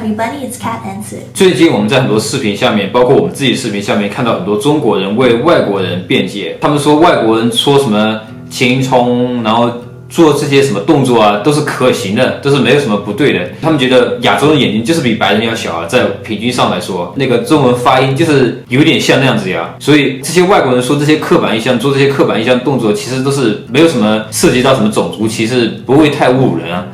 everybody, it's Kat and Sid. 最近我们在很多视频下面，包括我们自己视频下面，看到很多中国人为外国人辩解。他们说外国人说什么青葱，然后做这些什么动作啊，都是可行的，都是没有什么不对的。他们觉得亚洲人眼睛就是比白人要小啊，在平均上来说，那个中文发音就是有点像那样子呀。所以这些外国人说这些刻板印象，做这些刻板印象动作，其实都是没有什么涉及到什么种族歧视，不会太侮辱人啊。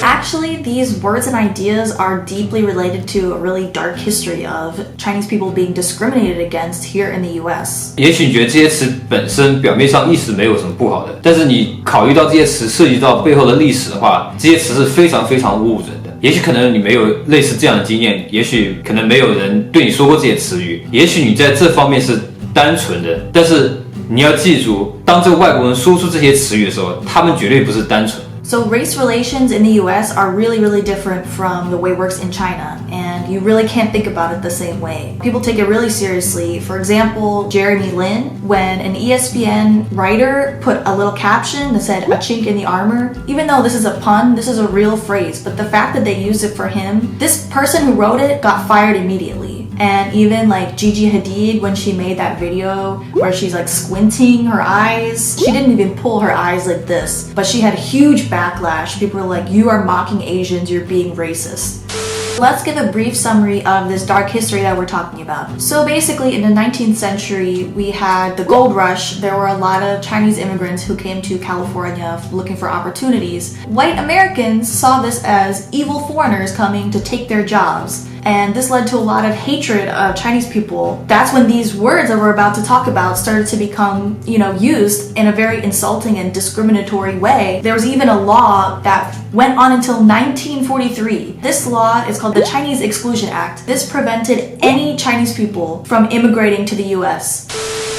Actually, these words and ideas are deeply related to a really dark history of Chinese people being discriminated against here in the US. 也许你觉得这些词本身表面上意思没有什么不好的，但是你考虑到这些词涉及到背后的历史的话，这些词是非常非常侮辱人的。也许可能你没有类似这样的经验，也许可能没有人对你说过这些词语，也许你在这方面是单纯的，但是你要记住，当这个外国人说出这些词语的时候，他们绝对不是单纯的。So race relations in the US are really, really different from the way it works in China, and you really can't think about it the same way. People take it really seriously. For example, Jeremy Lin, when an ESPN writer put a little caption that said a chink in the armor, even though this is a pun, this is a real phrase, but the fact that they used it for him, this person who wrote it got fired immediately. And even like Gigi Hadid, when she made that video where she's like squinting her eyes, she didn't even pull her eyes like this, but she had a huge backlash. People were like, you are mocking Asians, you're being racist. Let's give a brief summary of this dark history that we're talking about. So basically, in the 19th century, we had the gold rush. There were a lot of Chinese immigrants who came to California looking for opportunities. White Americans saw this as evil foreigners coming to take their jobs. And this led to a lot of hatred of Chinese people. That's when these words that we're about to talk about started to become, used in a very insulting and discriminatory way. There was even a law that went on until 1943. This law is called the Chinese Exclusion Act. This prevented any Chinese people from immigrating to the US.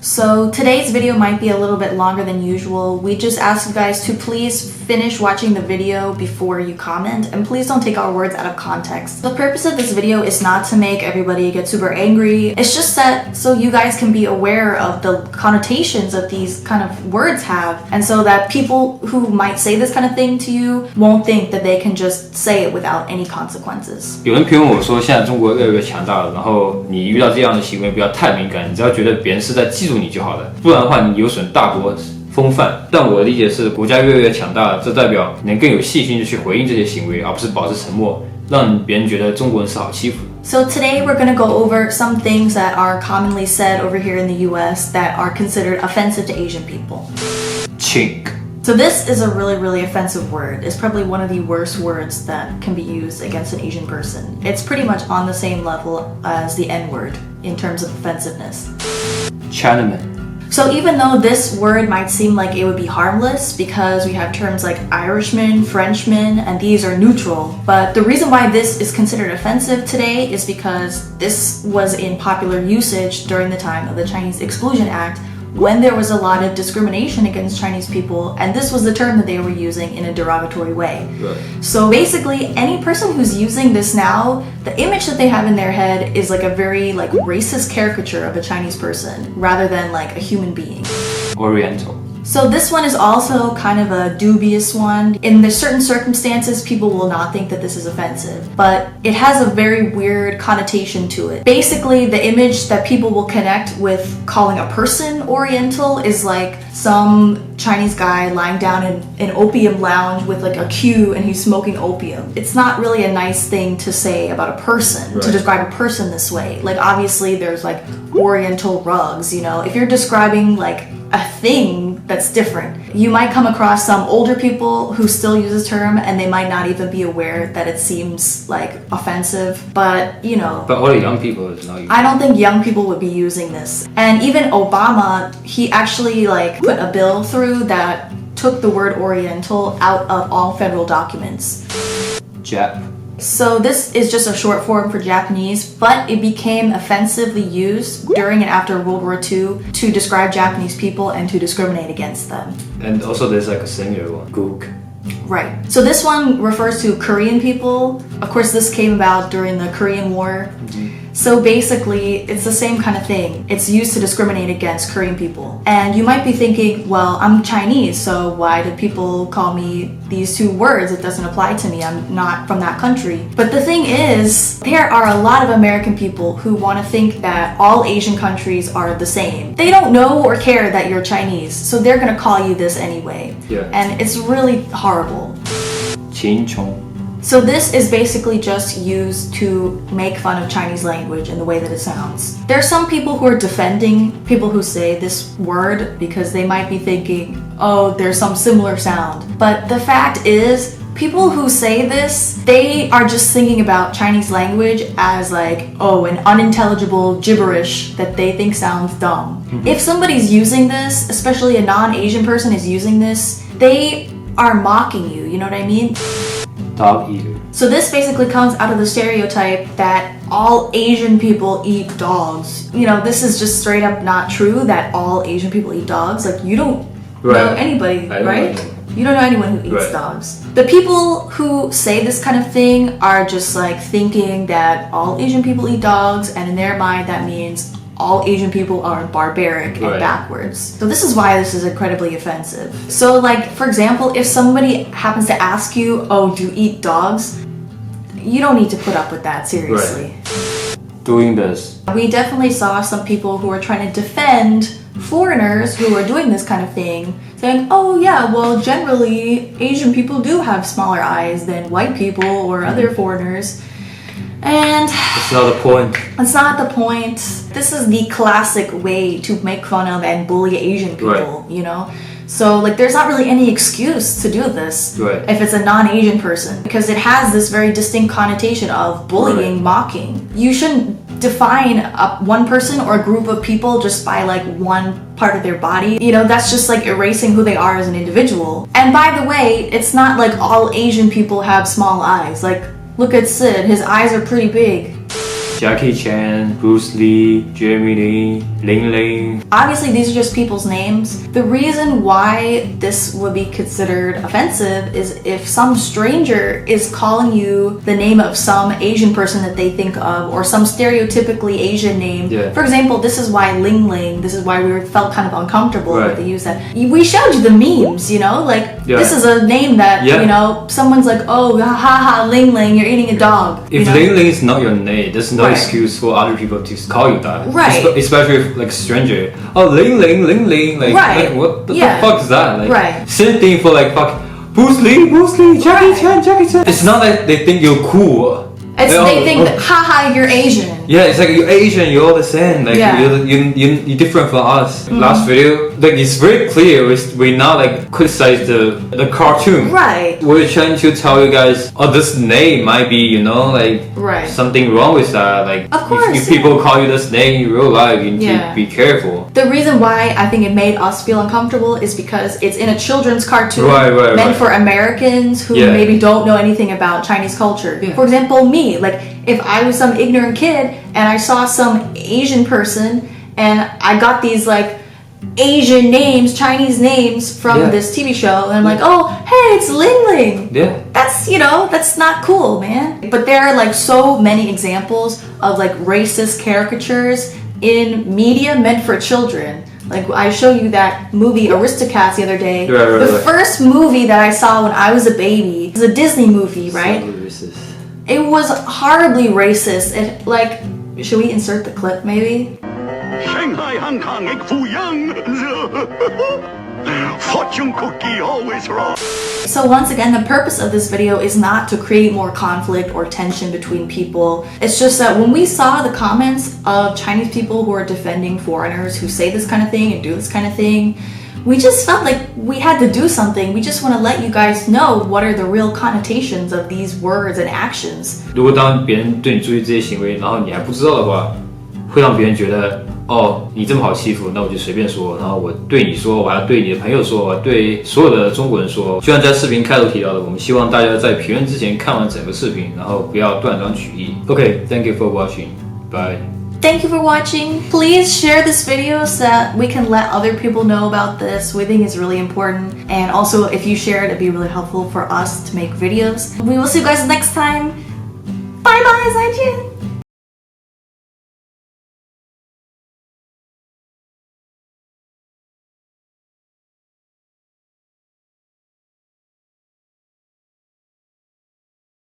So today's video might be a little bit longer than usual. We just ask you guys to please finish watching the video before you comment, and please don't take our words out of context. The purpose of this video is not to make everybody get super angry. It's just that so you guys can be aware of the connotations that these kind of words have, and so that people who might say this kind of thing to you won't think that they can just say it without any consequences. 有人评论我说，现在中国越来越强大了，然后你遇到这样的行为不要太敏感，你只要觉得别人是在记住你就好了，不然的话你有损大国风范。但我的理解是，国家越来越强大了，这代表能更有细心的去回应这些行为，而不是保持沉默，让别人觉得中国人是好欺负的。So today we're going to go over some things that are commonly said over here in the US that are considered offensive to Asian people. Chink. So this is a really, really offensive word. It's probably one of the worst words that can be used against an Asian person. It's pretty much on the same level as the N-word in terms of offensiveness. Chinaman. So even though this word might seem like it would be harmless because we have terms like Irishman, Frenchman, and these are neutral, but the reason why this is considered offensive today is because this was in popular usage during the time of the Chinese Exclusion Act, when there was a lot of discrimination against Chinese people, and this was the term that they were using in a derogatory way. Right. So basically, any person who's using this now, the image that they have in their head is like a very racist caricature of a Chinese person rather than like a human being. Oriental. So this one is also kind of a dubious one. In the certain circumstances, people will not think that this is offensive, but it has a very weird connotation to it. Basically, the image that people will connect with calling a person Oriental is like some Chinese guy lying down in an opium lounge with like a queue and he's smoking opium. It's not really a nice thing to say about a person, right, to describe a person this way. Like obviously there's like Oriental rugs, if you're describing like a thing that's different. You might come across some older people who still use this term and they might not even be aware that it seems like offensive, but But all the young people is not using it. I don't think young people would be using this. And even Obama, he actually put a bill through that took the word Oriental out of all federal documents. Jap. So this is just a short form for Japanese, but it became offensively used during and after World War II to describe Japanese people and to discriminate against them. And also there's like a singular one, Gook. Right. So this one refers to Korean people. Of course, this came about during the Korean War. So basically, it's the same kind of thing. It's used to discriminate against Korean people. And you might be thinking, well, I'm Chinese, so why do people call me these two words? It doesn't apply to me. I'm not from that country. But the thing is, there are a lot of American people who want to think that all Asian countries are the same. They don't know or care that you're Chinese, so they're going to call you this anyway. Yeah. And it's really horrible. 秦琼 So this is basically just used to make fun of Chinese language and the way that it sounds. There are some people who are defending people who say this word because they might be thinking, oh, there's some similar sound. But the fact is, people who say this, they are just thinking about Chinese language as like, oh, an unintelligible gibberish that they think sounds dumb. If somebody's using this, especially a non-Asian person is using this, they are mocking you, you know what I mean? dog eater So this basically comes out of the stereotype that all Asian people eat dogs. You know, this is just straight up not true that all Asian people eat dogs. Like, you don't know anybody, right? You don't know anyone who eats dogs. The people who say this kind of thing are just like thinking that all Asian people eat dogs, and in their mind that means all Asian people are barbaric and backwards. So this is why this is incredibly offensive. So like, for example, if somebody happens to ask you, oh, do you eat dogs? You don't need to put up with that, seriously. doing this. We definitely saw some people who were trying to defend foreigners who were doing this kind of thing, saying, oh yeah, well generally Asian people do have smaller eyes than white people or other foreigners. And That's not the point. that's not the point. This is the classic way to make fun of and bully Asian people, you know? So like there's not really any excuse to do this if it's a non-Asian person, because it has this very distinct connotation of bullying, mocking. You shouldn't define one person or a group of people just by like one part of their body. You know, that's just like erasing who they are as an individual. And by the way, it's not like all Asian people have small eyes. Like, look at Sid, his eyes are pretty big. Jackie Chan, Bruce Lee, Jeremy Lee, Ling Ling. Obviously, these are just people's names. The reason why this would be considered offensive is if some stranger is calling you the name of some Asian person that they think of, or some stereotypically Asian name. For example, this is why Ling Ling, this is why we felt kind of uncomfortable with the use that. We showed you the memes, you know? Like, this is a name that, you know, someone's like, oh, haha, Ling Ling, you're eating a dog. If Ling Ling is not your name, there's no excuse for other people to call you that. Especially if, like, stranger. Oh, Ling Ling, Ling Ling. Like, what the fuck is that? Like, same thing for, like, fuck, Bruce Lee, Jackie Chan, Jackie Chan. It's not like they think you're cool. It's, they think that, haha, you're Asian. Yeah, it's like, you're Asian, you're all the same. Like, you're different from us. Last video, like, it's very clear. We not, like, criticize the cartoon. We're trying to tell you guys, oh, this name might be, you know, like, something wrong with that. Like, of course, if people call you this name in real life, you need to be careful. The reason why I think it made us feel uncomfortable is because it's in a children's cartoon meant for Americans who maybe don't know anything about Chinese culture. For example, me. Like, if I was some ignorant kid and I saw some Asian person and I got these like Asian names, Chinese names from this TV show, and I'm like, oh, hey, it's Ling Ling. That's, you know, that's not cool, man. But there are like so many examples of like racist caricatures in media meant for children. Like, I showed you that movie Aristocats the other day. The first movie that I saw when I was a baby was a Disney movie, right? It was horribly racist. It, like, should we insert the clip maybe? Shanghai, Hong Kong, ik voel young. Fortune cookie always wrong. So once again, the purpose of this video is not to create more conflict or tension between people. It's just that when we saw the comments of Chinese people who are defending foreigners who say this kind of thing and do this kind of thing, we just felt like we had to do something. We just want to let you guys know what are the real connotations of these words and actions. 如果当别人对你做出这些行为，然后你还不知道的话，会让别人觉得，哦，你这么好欺负，那我就随便说，然后我对你说，我还要对你的朋友说，我对所有的中国人说。就像在视频开头提到的，我们希望大家在评论之前看完整个视频，然后不要断章取义。Okay, thank you for watching. Bye. Thank you for watching. Please share this video so that we can let other people know about this. We think it's really important. And also, if you share it, it'd be really helpful for us to make videos. We will see you guys next time. Bye bye, 再见.